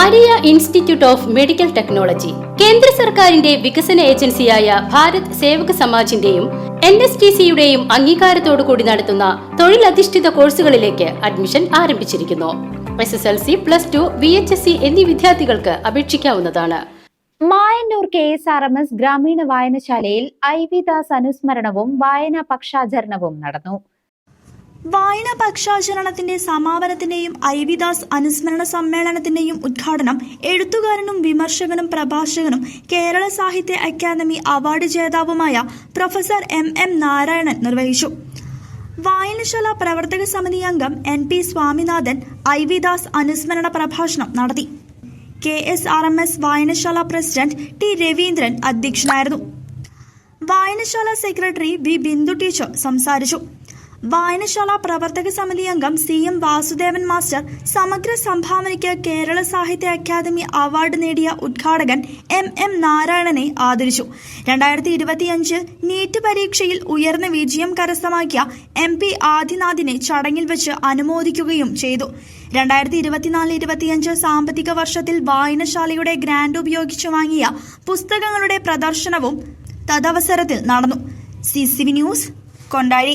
Maria institute of medical technology കേന്ദ്ര സർക്കാരിന്റെ വികസന ഏജൻസിയായ ഭാരത് സേവക് സമാജിന്റെയും NSTCയുടെയും അംഗീകാരത്തോടുകൂടി നടത്തുന്ന തൊഴിലധിഷ്ഠിത കോഴ്സുകളിലേക്ക് അഡ്മിഷൻ ആരംഭിച്ചിരിക്കുന്നു. SSLC, +2, VHSC എന്നീ വിദ്യാർത്ഥികൾക്ക് അപേക്ഷിക്കാവുന്നതാണ്. മായന്നൂർ KSRMS ഗ്രാമീണ വായനശാലയിൽ IV ദാസ് അനുസ്മരണവും വായനാ പക്ഷാചരണവും നടന്നു. വായനാ പക്ഷാചരണത്തിന്റെ സമാപനത്തിന്റെയും IV ദാസ് അനുസ്മരണ സമ്മേളനത്തിന്റെയും ഉദ്ഘാടനം എഴുത്തുകാരനും വിമർശകനും പ്രഭാഷകനും കേരള സാഹിത്യ അക്കാദമി അവാർഡ് ജേതാവുമായ പ്രൊഫസർ MM നാരായണൻ നിർവഹിച്ചു. വായനശാല പ്രവർത്തക സമിതി അംഗം NP സ്വാമിനാഥൻ IV ദാസ് അനുസ്മരണ പ്രഭാഷണം നടത്തി. KSRMS വായനശാല പ്രസിഡന്റ് T രവീന്ദ്രൻ അധ്യക്ഷനായിരുന്നു. വായനശാല സെക്രട്ടറി V ബിന്ദു ടീച്ചർ സംസാരിച്ചു. വായനശാല പ്രവർത്തക സമിതി അംഗം CM വാസുദേവൻ മാസ്റ്റർ സമഗ്ര സംഭാവനയ്ക്ക് കേരള സാഹിത്യ അക്കാദമി അവാർഡ് നേടിയ ഉദ്ഘാടകൻ MM നാരായണനെ ആദരിച്ചു. 2025 നീറ്റ് പരീക്ഷയിൽ ഉയർന്ന വിജയം കരസ്ഥമാക്കിയ MP ആദിനാഥിനെ ചടങ്ങിൽ വെച്ച് അനുമോദിക്കുകയും ചെയ്തു. 2024-25 സാമ്പത്തിക വർഷത്തിൽ വായനശാലയുടെ ഗ്രാന്റ് ഉപയോഗിച്ച് വാങ്ങിയ പുസ്തകങ്ങളുടെ പ്രദർശനവും തദവസരത്തിൽ നടന്നു. CCV news, Kondazhy.